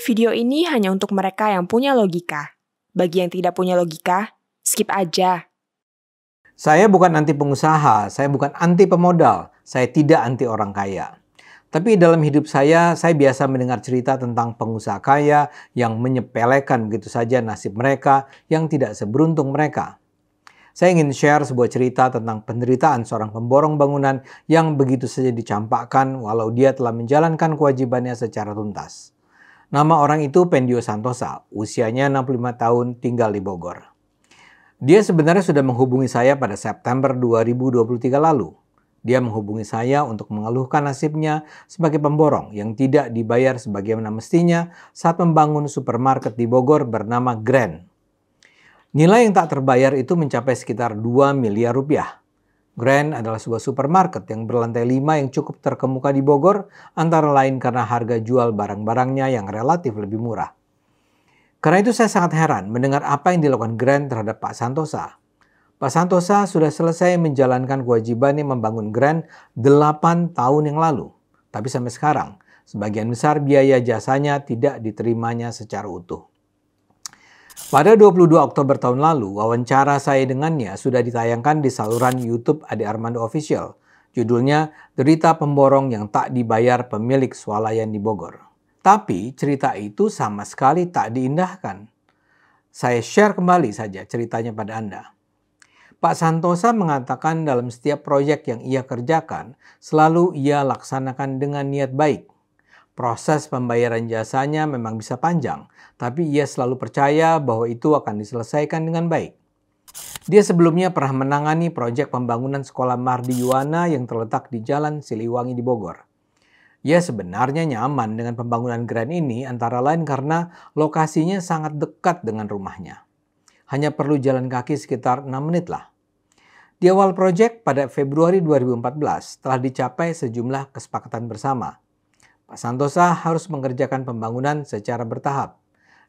Video ini hanya untuk mereka yang punya logika. Bagi yang tidak punya logika, skip aja. Saya bukan anti pengusaha, saya bukan anti pemodal, saya tidak anti orang kaya. Tapi dalam hidup saya biasa mendengar cerita tentang pengusaha kaya yang menyepelekan begitu saja nasib mereka yang tidak seberuntung mereka. Saya ingin share sebuah cerita tentang penderitaan seorang pemborong bangunan yang begitu saja dicampakkan walau dia telah menjalankan kewajibannya secara tuntas. Nama orang itu Pendio Santosa, usianya 65 tahun, tinggal di Bogor. Dia sebenarnya sudah menghubungi saya pada September 2023 lalu. Dia menghubungi saya untuk mengeluhkan nasibnya sebagai pemborong yang tidak dibayar sebagaimana mestinya saat membangun supermarket di Bogor bernama Grand. Nilai yang tak terbayar itu mencapai sekitar 2 miliar rupiah. Grand adalah sebuah supermarket yang berlantai 5 yang cukup terkemuka di Bogor, antara lain karena harga jual barang-barangnya yang relatif lebih murah. Karena itu saya sangat heran mendengar apa yang dilakukan Grand terhadap Pak Santosa. Pak Santosa sudah selesai menjalankan kewajibannya membangun Grand 8 tahun yang lalu. Tapi sampai sekarang, sebagian besar biaya jasanya tidak diterimanya secara utuh. Pada 22 Oktober tahun lalu, wawancara saya dengannya sudah ditayangkan di saluran YouTube Ade Armando Official. Judulnya, Derita Pemborong yang Tak Dibayar Pemilik Swalayan di Bogor. Tapi cerita itu sama sekali tak diindahkan. Saya share kembali saja ceritanya pada Anda. Pak Santosa mengatakan dalam setiap proyek yang ia kerjakan, selalu ia laksanakan dengan niat baik. Proses pembayaran jasanya memang bisa panjang, tapi ia selalu percaya bahwa itu akan diselesaikan dengan baik. Dia sebelumnya pernah menangani proyek pembangunan sekolah Mardi Yuwana yang terletak di Jalan Siliwangi di Bogor. Ia sebenarnya nyaman dengan pembangunan Grand ini antara lain karena lokasinya sangat dekat dengan rumahnya. Hanya perlu jalan kaki sekitar 6 menit lah. Di awal proyek pada Februari 2014 telah dicapai sejumlah kesepakatan bersama. Pak Santosa harus mengerjakan pembangunan secara bertahap.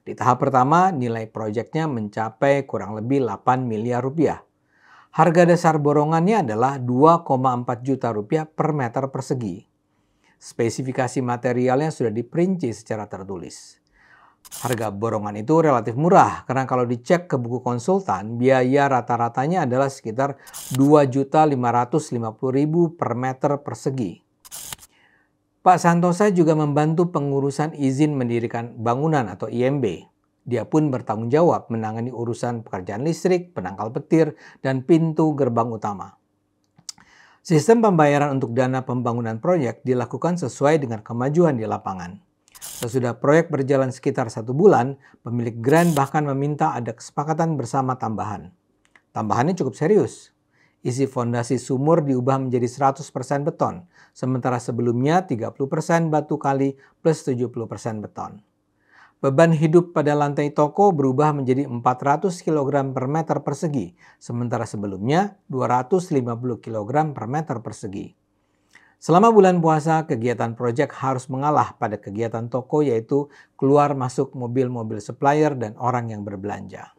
Di tahap pertama nilai proyeknya mencapai kurang lebih 8 miliar rupiah. Harga dasar borongannya adalah 2,4 juta rupiah per meter persegi. Spesifikasi materialnya sudah diperinci secara tertulis. Harga borongan itu relatif murah karena kalau dicek ke buku konsultan, biaya rata-ratanya adalah sekitar 2.550.000 per meter persegi. Pak Santosa juga membantu pengurusan izin mendirikan bangunan atau IMB. Dia pun bertanggung jawab menangani urusan pekerjaan listrik, penangkal petir, dan pintu gerbang utama. Sistem pembayaran untuk dana pembangunan proyek dilakukan sesuai dengan kemajuan di lapangan. Sesudah proyek berjalan sekitar 1 bulan, pemilik Grand bahkan meminta ada kesepakatan bersama tambahan. Tambahannya cukup serius. Isi fondasi sumur diubah menjadi 100% beton, sementara sebelumnya 30% batu kali plus 70% beton. Beban hidup pada lantai toko berubah menjadi 400 kg per meter persegi, sementara sebelumnya 250 kg per meter persegi. Selama bulan puasa, kegiatan proyek harus mengalah pada kegiatan toko yaitu keluar masuk mobil-mobil supplier dan orang yang berbelanja.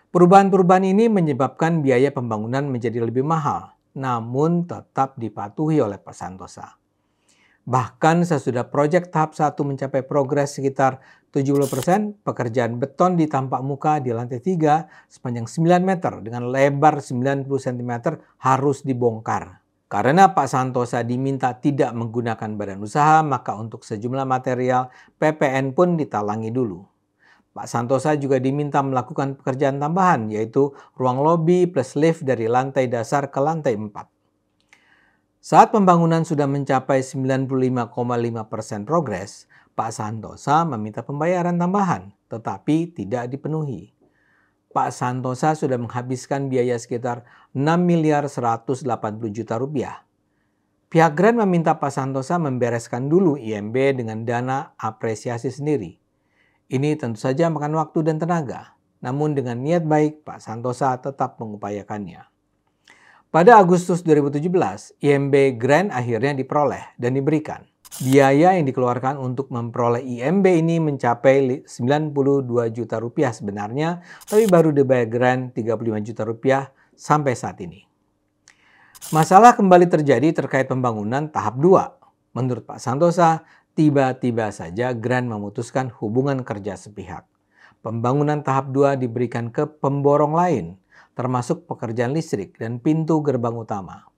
Perubahan-perubahan ini menyebabkan biaya pembangunan menjadi lebih mahal, namun tetap dipatuhi oleh Pak Santosa. Bahkan sesudah proyek tahap 1 mencapai progres sekitar 70%, pekerjaan beton di tampak muka di lantai 3 sepanjang 9 meter dengan lebar 90 cm harus dibongkar. Karena Pak Santosa diminta tidak menggunakan badan usaha, maka untuk sejumlah material PPN pun ditalangi dulu. Pak Santosa juga diminta melakukan pekerjaan tambahan, yaitu ruang lobi plus lift dari lantai dasar ke lantai 4. Saat pembangunan sudah mencapai 95,5% progres, Pak Santosa meminta pembayaran tambahan, tetapi tidak dipenuhi. Pak Santosa sudah menghabiskan biaya sekitar 6 miliar 180 juta rupiah. Pihak Grand meminta Pak Santosa membereskan dulu IMB dengan dana apresiasi sendiri. Ini tentu saja makan waktu dan tenaga, namun dengan niat baik Pak Santosa tetap mengupayakannya. Pada Agustus 2017, IMB Grand akhirnya diperoleh dan diberikan. Biaya yang dikeluarkan untuk memperoleh IMB ini mencapai 92 juta rupiah sebenarnya, tapi baru dibayar Grand 35 juta rupiah sampai saat ini. Masalah kembali terjadi terkait pembangunan tahap 2. Menurut Pak Santosa, Tiba-tiba saja Grant memutuskan hubungan kerja sepihak. Pembangunan tahap 2 diberikan ke pemborong lain, termasuk pekerjaan listrik dan pintu gerbang utama.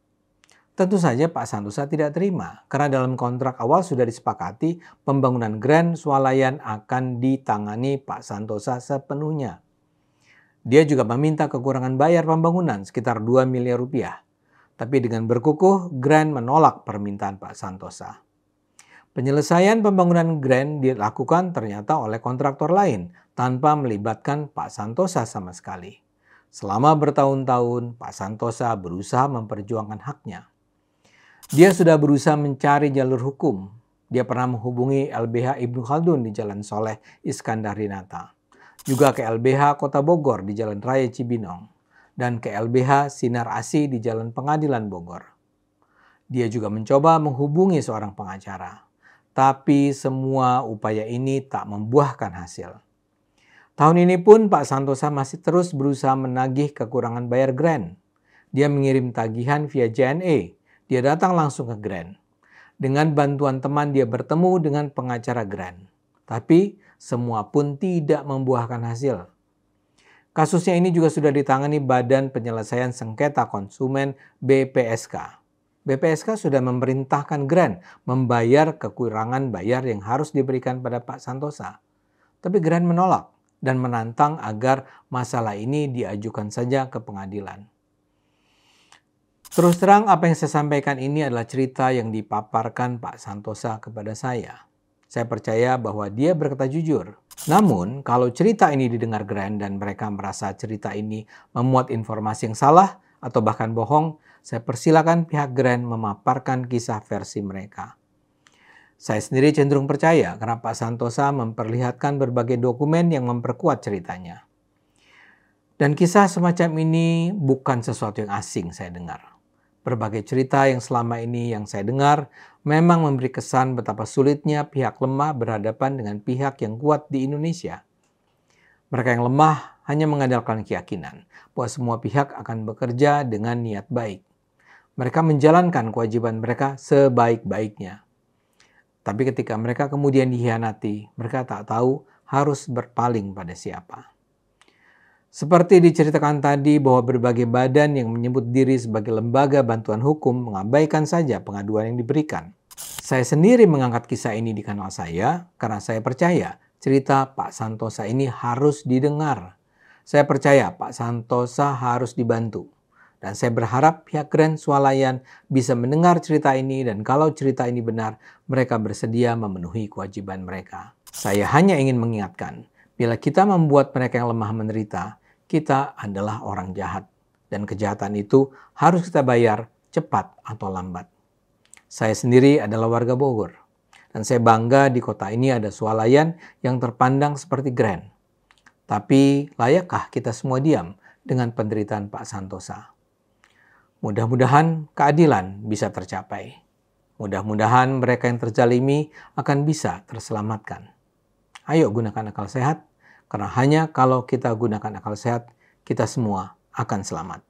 Tentu saja Pak Santosa tidak terima, karena dalam kontrak awal sudah disepakati pembangunan Grand Swalayan akan ditangani Pak Santosa sepenuhnya. Dia juga meminta kekurangan bayar pembangunan sekitar 2 miliar rupiah. Tapi dengan berkukuh, Grand menolak permintaan Pak Santosa. Penyelesaian pembangunan Grand dilakukan ternyata oleh kontraktor lain tanpa melibatkan Pak Santosa sama sekali. Selama bertahun-tahun, Pak Santosa berusaha memperjuangkan haknya. Dia sudah berusaha mencari jalur hukum. Dia pernah menghubungi LBH Ibnu Khaldun di Jalan Soleh Iskandarinata. Juga ke LBH Kota Bogor di Jalan Raya Cibinong. Dan ke LBH Sinar Asih di Jalan Pengadilan Bogor. Dia juga mencoba menghubungi seorang pengacara. Tapi semua upaya ini tak membuahkan hasil. Tahun ini pun Pak Santosa masih terus berusaha menagih kekurangan bayar Grand. Dia mengirim tagihan via JNE. Dia datang langsung ke Grand. Dengan bantuan teman dia bertemu dengan pengacara Grand. Tapi semua pun tidak membuahkan hasil. Kasusnya ini juga sudah ditangani Badan Penyelesaian Sengketa Konsumen BPSK. BPSK sudah memerintahkan Grand membayar kekurangan bayar yang harus diberikan pada Pak Santosa. Tapi Grand menolak dan menantang agar masalah ini diajukan saja ke pengadilan. Terus terang apa yang saya sampaikan ini adalah cerita yang dipaparkan Pak Santosa kepada saya. Saya percaya bahwa dia berkata jujur. Namun kalau cerita ini didengar Grand dan mereka merasa cerita ini memuat informasi yang salah atau bahkan bohong, saya persilakan pihak Grand memaparkan kisah versi mereka. Saya sendiri cenderung percaya karena Pak Santosa memperlihatkan berbagai dokumen yang memperkuat ceritanya. Dan kisah semacam ini bukan sesuatu yang asing saya dengar. Berbagai cerita yang selama ini yang saya dengar memang memberi kesan betapa sulitnya pihak lemah berhadapan dengan pihak yang kuat di Indonesia. Mereka yang lemah hanya mengandalkan keyakinan bahwa semua pihak akan bekerja dengan niat baik. Mereka menjalankan kewajiban mereka sebaik-baiknya. Tapi ketika mereka kemudian dikhianati, mereka tak tahu harus berpaling pada siapa. Seperti diceritakan tadi bahwa berbagai badan yang menyebut diri sebagai lembaga bantuan hukum mengabaikan saja pengaduan yang diberikan. Saya sendiri mengangkat kisah ini di kanal saya karena saya percaya cerita Pak Santosa ini harus didengar. Saya percaya Pak Santosa harus dibantu. Dan saya berharap pihak Grand Swalayan bisa mendengar cerita ini dan kalau cerita ini benar, mereka bersedia memenuhi kewajiban mereka. Saya hanya ingin mengingatkan, bila kita membuat mereka yang lemah menderita, kita adalah orang jahat. Dan kejahatan itu harus kita bayar cepat atau lambat. Saya sendiri adalah warga Bogor. Dan saya bangga di kota ini ada swalayan yang terpandang seperti Grand. Tapi layakkah kita semua diam dengan penderitaan Pak Santosa? Mudah-mudahan keadilan bisa tercapai. Mudah-mudahan mereka yang terzalimi akan bisa terselamatkan. Ayo gunakan akal sehat. Karena hanya kalau kita gunakan akal sehat, kita semua akan selamat.